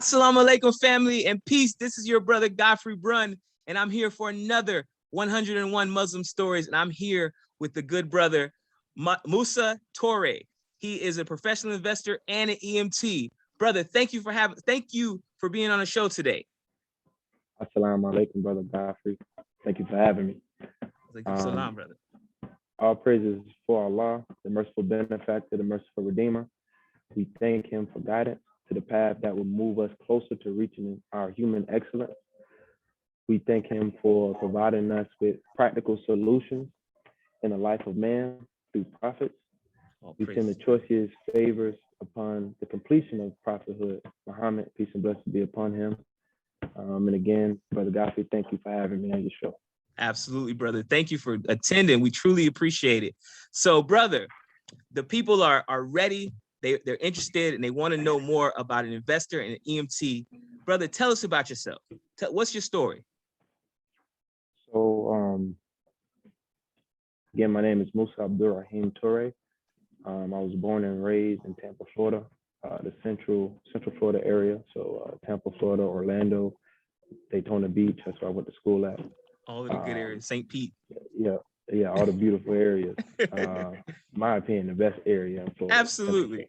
Assalamu alaikum, family, and peace. This is your brother Godfrey Brunn, and I'm here for another 101 Muslim Stories, and I'm here with the good brother Moussa Story. He is a professional investor and an EMT. Brother, thank you for being on the show today. Assalamu alaikum, brother Godfrey. Thank you for having me. Salam, brother. All praises for Allah, the merciful benefactor, the merciful redeemer. We thank him for guidance to the path that will move us closer to reaching our human excellence. We thank him for providing us with practical solutions in the life of man through prophets. We send the choicest favors upon the completion of prophethood, Muhammad, peace and blessings be upon him. And again, Brother Godfrey, thank you for having me on your show. Absolutely, brother. Thank you for attending. We truly appreciate it. So, brother, the people are ready. They're interested and they want to know more about an investor and an EMT. Brother, tell us about yourself. What's your story? So, again, my name is Moussa Story. I was born and raised in Tampa, Florida, the Central Florida area. So Tampa, Florida, Orlando, Daytona Beach. That's where I went to school at. All of the good areas, St. Pete. Yeah, all the beautiful areas. My opinion, the best area. Absolutely.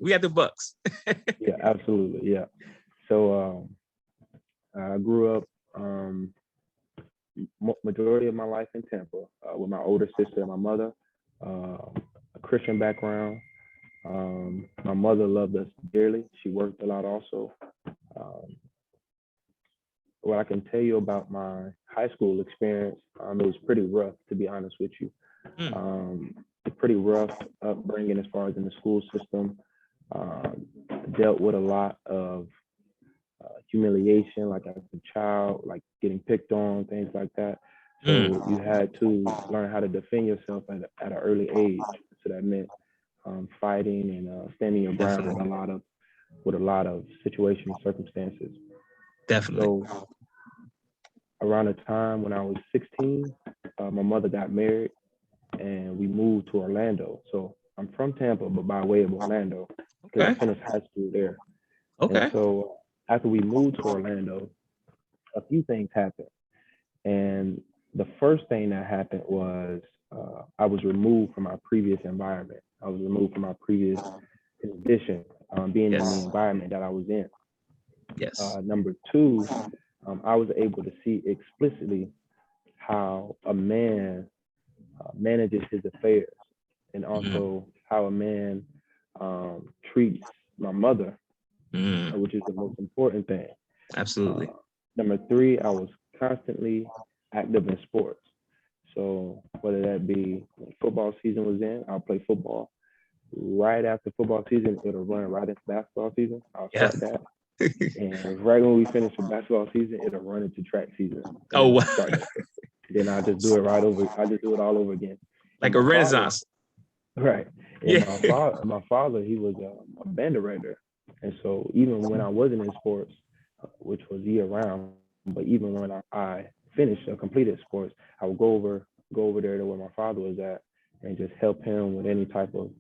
We had the Bucks. Yeah, absolutely. Yeah. So I grew up majority of my life in Tampa with my older sister and my mother. A Christian background. My mother loved us dearly. She worked a lot also. What I can tell you about my high school experience, it was pretty rough, to be honest with you. A pretty rough upbringing as far as in the school system. Dealt with a lot of humiliation, like as a child, like getting picked on, things like that. So you had to learn how to defend yourself at an early age. So that meant fighting and standing your ground with a lot of situations, circumstances. Definitely. So around the time when I was 16, my mother got married and we moved to Orlando. So I'm from Tampa, but by way of Orlando, because I finished high school there. Okay. And so after we moved to Orlando, a few things happened. And the first thing that happened was I was removed from my previous environment. I was removed from my previous condition, being in the environment that I was in. Yes. Number two, I was able to see explicitly how a man manages his affairs and also how a man treats my mother, which is the most important thing. Absolutely. Number three, I was constantly active in sports. So whether that be when football season was in, I'll play football. Right after football season, it'll run right into basketball season. I'll start that. And right when we finish with basketball season, it'll run into track season. Oh, wow. Then I just do it right over. I just do it all over again. Like a renaissance. Right. And my father, he was a band director. And so even when I wasn't in sports, which was year round, but even when I finished or completed sports, I would go over there to where my father was at and just help him with any type of,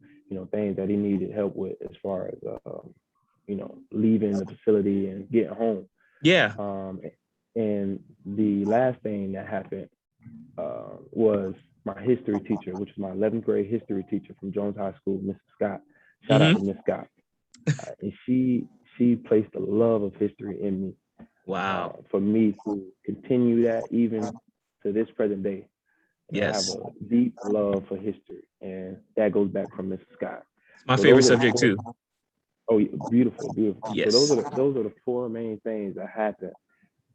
things that he needed help with as far as, leaving the facility and getting home. Yeah. And the last thing that happened was my history teacher, which was my 11th grade history teacher from Jones High School, Mrs. Scott. Shout out to Miss Scott. And she placed the love of history in me. Wow. For me to continue that even to this present day. Yes. I have a deep love for history, and that goes back from Mrs. Scott. It's my favorite subject too. Oh, beautiful. Yes. So those are the four main things that happened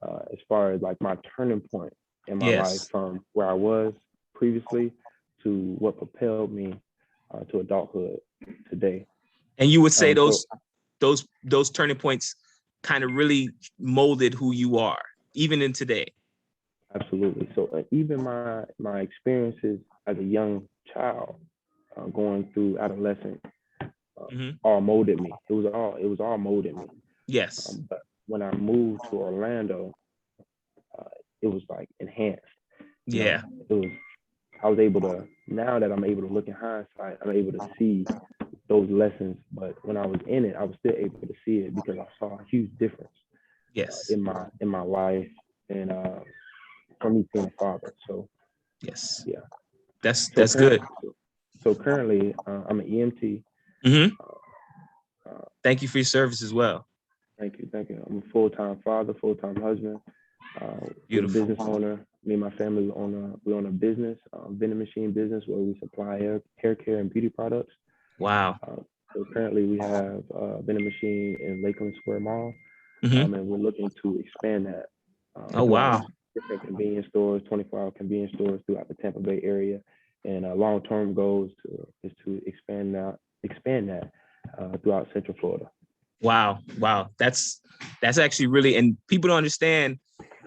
as far as like my turning point in my life from where I was previously to what propelled me to adulthood today. And you would say those turning points kind of really molded who you are, even in today. Absolutely. So even my experiences as a young child, going through adolescence, all molded me. It was all molded me. Yes. But when I moved to Orlando, it was like enhanced. Yeah. I was able to, now that I'm able to look in hindsight, I'm able to see those lessons. But when I was in it, I was still able to see it because I saw a huge difference Yes. in my life and from me being a father. So Yes. yeah. That's good. So currently, I'm an EMT. Hmm. Uh, Thank you for your service as well. Thank you, thank you. I'm a full-time father, full-time husband. We're a Beautiful. business owner. Me and my family we own a business, vending machine business where we supply hair care and beauty products. Wow. So currently we have a vending machine in Lakeland Square Mall, Hmm. and we're looking to expand that Oh, throughout wow. different convenience stores, 24-hour convenience stores throughout the Tampa Bay area. And long-term goals is to expand that throughout Central Florida. Wow. Wow. That's actually really, and people don't understand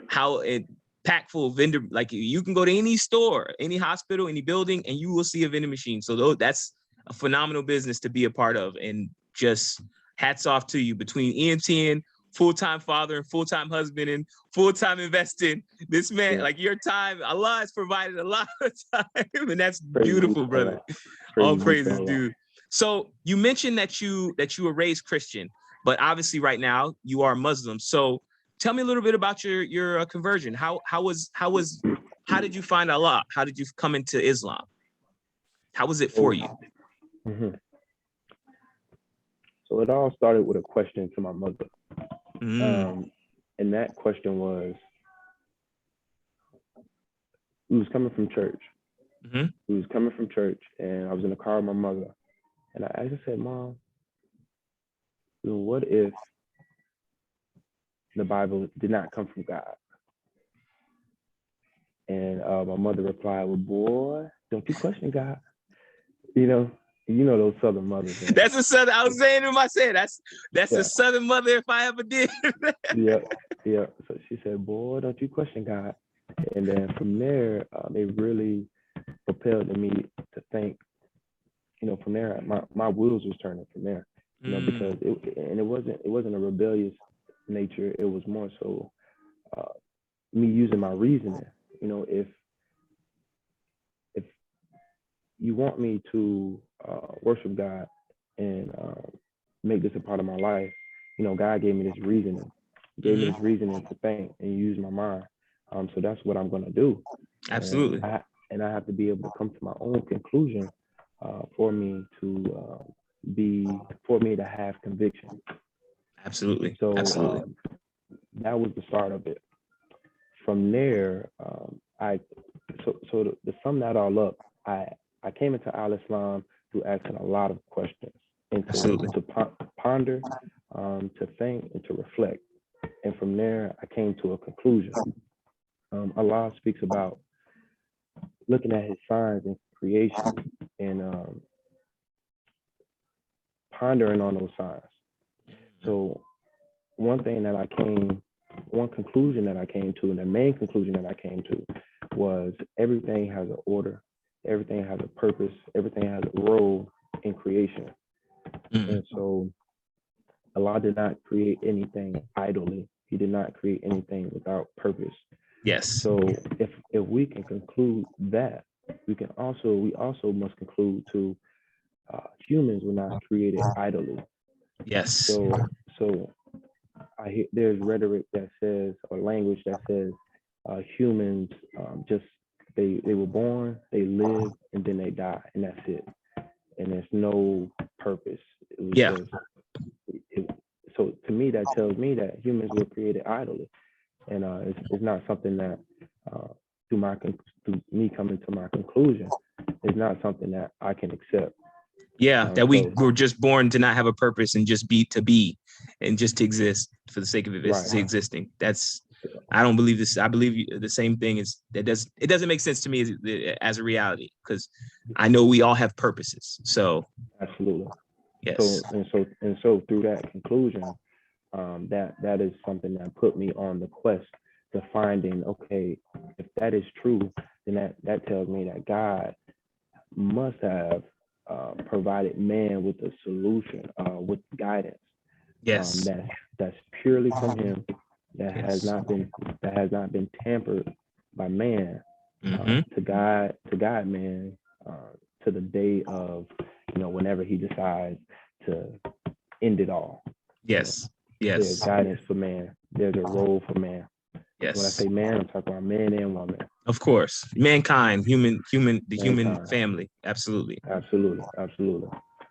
how impactful vendor, like you can go to any store, any hospital, any building, and you will see a vending machine. So that's a phenomenal business to be a part of. And just hats off to you between EMT and full-time father and full-time husband and full-time investing. This man, like your time, Allah has provided a lot of time, and that's beautiful, brother. All praises, dude. So you mentioned that you were raised Christian, but obviously right now you are Muslim. So tell me a little bit about your conversion. How did you find Allah? How did you come into Islam? How was it for you? Mm-hmm. So it all started with a question to my mother. And that question was, we was coming from church. Mm-hmm. We was coming from church, and I was in the car with my mother. And I just said, Mom, what if the Bible did not come from God? And my mother replied, well, boy, don't you question God. You know those Southern mothers. Man. That's a Southern. I was saying to myself, that's a Southern mother if I ever did. Yeah. So she said, boy, don't you question God. And then from there, it really propelled me to think. From there, my wheels was turning from there. Because it wasn't a rebellious nature. It was more so me using my reasoning. If you want me to worship God and make this a part of my life, God gave me this reasoning. He gave me this reasoning to think and use my mind. So that's what I'm gonna do. Absolutely. And I have to be able to come to my own conclusion for me to have conviction. Absolutely. So Absolutely. That was the start of it. From there, to sum that all up, I came into Al-Islam through asking a lot of questions and to ponder, to think, and to reflect. And from there, I came to a conclusion. Allah speaks about looking at his signs in creation and pondering on those signs. So one conclusion that I came to, and the main conclusion that I came to was everything has an order, everything has a purpose, everything has a role in creation. And so Allah did not create anything idly. He did not create anything without purpose. Yes. So if we can conclude that, we also must conclude to humans were not created idly. Yes. So there's rhetoric that says, or language that says, humans just they were born, they live, and then they die, and that's it. And there's no purpose. So to me, that tells me that humans were created idly, and it's not something that through me coming to my conclusion, is not something that I can accept. That we were just born to not have a purpose and just be and just to exist for the sake of existing. I don't believe this. I believe the same thing is it doesn't make sense to me as a reality, because I know we all have purposes. So absolutely. Yes. So through that conclusion, that is something that put me on the quest to finding, okay, if that is true, then that tells me that God must have provided man with a solution, with guidance. Yes. That's purely from him, that has not been tampered by man, to guide man to the day of, whenever he decides to end it all. Yes. There's Yes. guidance for man. There's a role for man. When I Yes. say man, I'm talking about man and woman. Of course. Mankind, the human Mankind. family. Absolutely. Absolutely.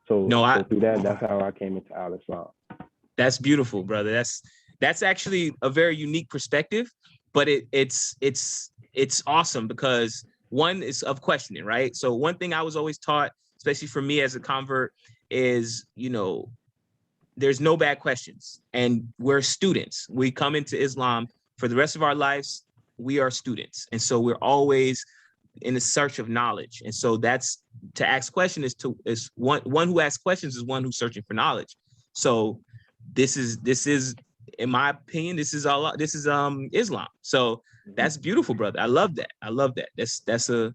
So, No, through that, that's how I came into Al Islam. that's beautiful, brother. That's actually a very unique perspective, but it's awesome because one is of questioning, right? So one thing I was always taught, especially for me as a convert, is there's no bad questions, and we're students. We come into Islam for the rest of our lives. We are students, and so we're always in the search of knowledge. And so that's to ask questions is one who asks questions is one who's searching for knowledge. So this is in my opinion, this is Islam. So that's beautiful, brother. I love that. That's a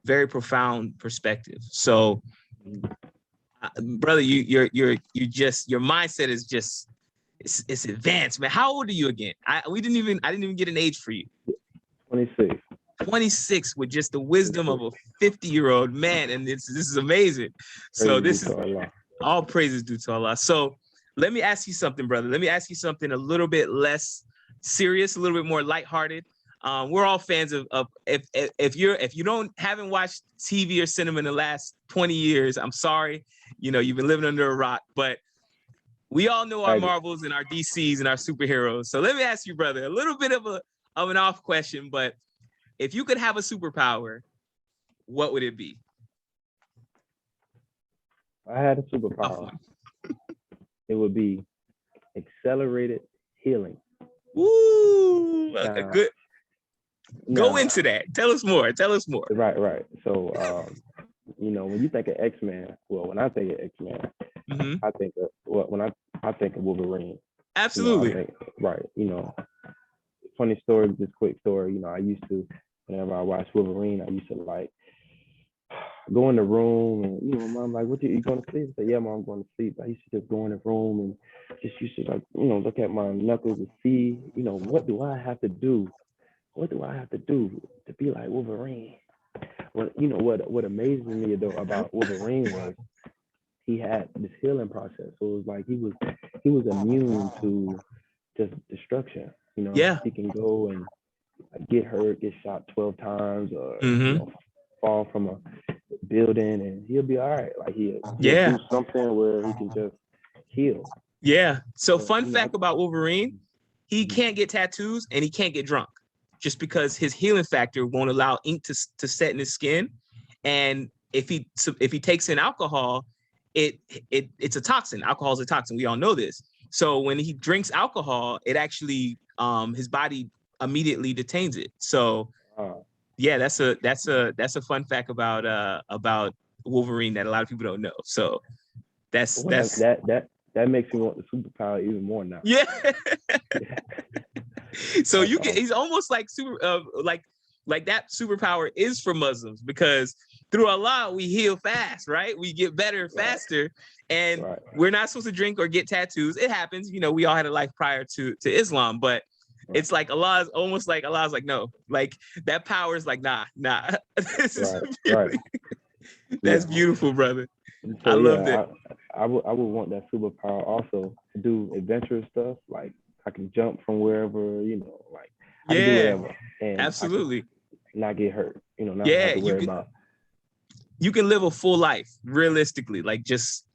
very profound perspective. So brother, your mindset is just it's advanced, man. How old are you again? I didn't even get an age for you. 26. 26 with just the wisdom of a 50-year-old man, and this is amazing. So this is all praises due to Allah. So let me ask you something, brother. Let me ask you something a little bit less serious, a little bit more lighthearted. We're all fans of if you haven't watched TV or cinema in the last 20 years, I'm sorry, you've been living under a rock, but we all know our Marvels and our DCs and our superheroes. So let me ask you, brother, a little bit of an off question, but if you could have a superpower, what would it be? If I had a superpower, it would be accelerated healing. Ooh, good. Go into that. Tell us more. Right. So, when you think of X-Men, when I think of X-Men, I think of I think of Wolverine. Absolutely. Funny story, just quick story. I used to, whenever I watched Wolverine, I used to like go in the room and mom like, what you going to sleep? I said, yeah, mom, I'm going to sleep. I used to just go in the room and just used to like, look at my knuckles and see, what do I have to do? What do I have to do to be like Wolverine? Well, what amazed me though about Wolverine was he had this healing process. So it was like he was immune to just destruction. Yeah. He can go and get hurt, get shot 12 times, or fall from a building, and he'll be all right. Like he'll do something where he can just heal. Yeah. So fun fact about Wolverine, he can't get tattoos and he can't get drunk, just because his healing factor won't allow ink to set in his skin. And if he takes in alcohol, it's a toxin. Alcohol is a toxin. We all know this. So when he drinks alcohol, it actually his body immediately detains it. So yeah, that's a fun fact about Wolverine that a lot of people don't know. So that makes me want the superpower even more now. Yeah. So he's almost like like that superpower is for Muslims, because through Allah we heal fast, right? We get better faster, and we're not supposed to drink or get tattoos. It happens, we all had a life prior to Islam, but it's like Allah's almost like Allah's like, no, like that power is like, nah. That's beautiful, brother. So, I love that. I would want that superpower also to do adventurous stuff. Like I can jump from wherever, like I can do whatever. And absolutely. Not get hurt, not have to worry about. You can live a full life realistically, like just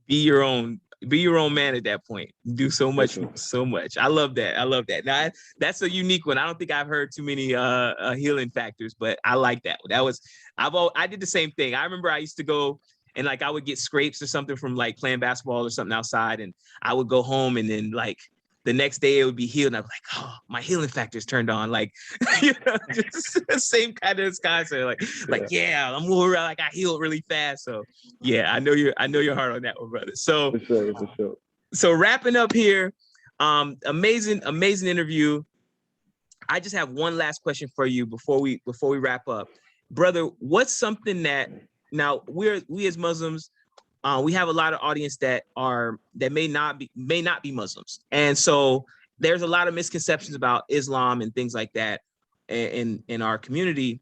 be your own man at that point. Do so much. I love that. Now that's a unique one. I don't think I've heard too many healing factors, but I like that one. I did the same thing. I remember I used to go and like I would get scrapes or something from like playing basketball or something outside, and I would go home and then like the next day it would be healed, and I was like, oh, my healing factor's turned on. Like, just the same kind of concept. Like, I'm more like I healed really fast. So yeah, I know you're hard on that one, brother. So for sure. So wrapping up here, amazing interview. I just have one last question for you before we wrap up, brother. What's something that now we as Muslims, we have a lot of audience that may not be Muslims, and so there's a lot of misconceptions about Islam and things like that in our community.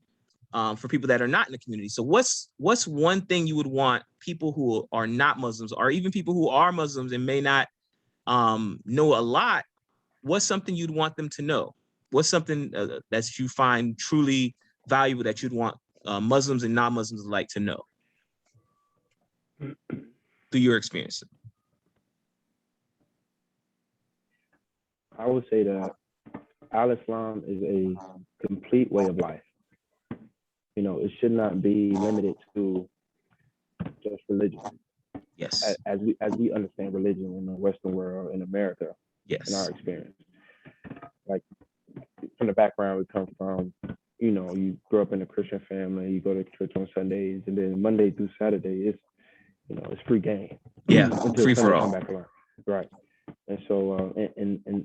for people that are not in the community. So what's one thing you would want people who are not Muslims, or even people who are Muslims and may not know a lot, what's something you'd want them to know? What's something that you find truly valuable that you'd want Muslims and non-Muslims alike to know through your experience? I would say that Al-Islam is a complete way of life. You know, it should not be limited to just religion. Yes. As we understand religion in the Western world, in America, Yes. in our experience. Like, from the background we come from, you know, you grow up in a Christian family, you go to church on Sundays, and then Monday through Saturday, it's, you know, it's free game. Yeah, until free for Sunday all. come back around. Right. And so, and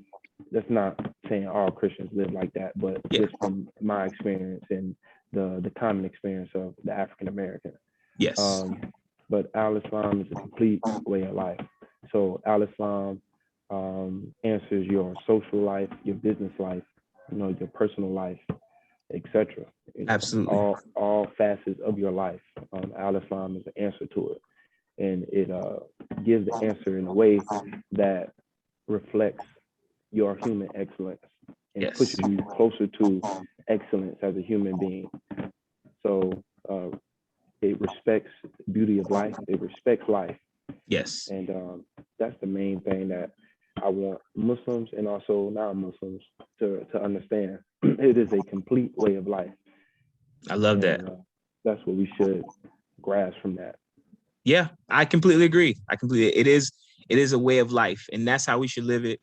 that's not saying all Christians live like that, but just from my experience and the common experience of the African American. Yes. But Al-Islam is a complete way of life. So Al-Islam answers your social life, your business life, you know, your personal life, etc. Absolutely. All facets of your life. Al-Islam is the answer to it, and it gives the answer in a way that reflects your human excellence and pushes you closer to excellence as a human being. So it respects the beauty of life. It respects life. Yes. And that's the main thing that I want Muslims and also non-Muslims to understand. It is a complete way of life. I love that. That's what we should grasp from that. Yeah, I completely agree. It is a way of life, and that's how we should live it.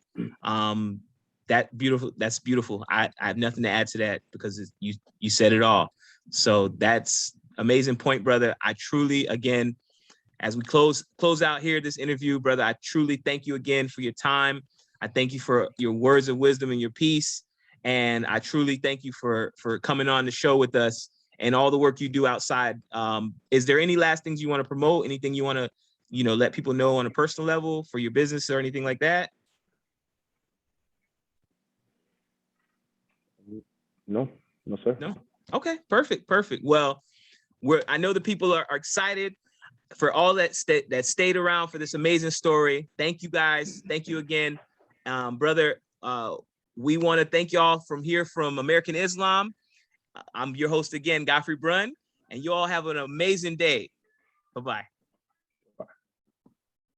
That's beautiful. I have nothing to add to that because you said it all. So that's amazing point, brother. I truly, again, as we close out here this interview, brother, I truly thank you again for your time. I thank you for your words of wisdom and your peace, and I truly thank you for coming on the show with us and all the work you do outside. Is there any last things you want to promote? Anything you want to, let people know on a personal level for your business or anything like that? No, sir. No. Okay, perfect. Well, I know the people are excited for all that stayed around for this amazing story. Thank you guys. Thank you again, brother. We want to thank y'all from here from American Islam. I'm your host again, Godfrey Brunn, and you all have an amazing day. Bye-bye.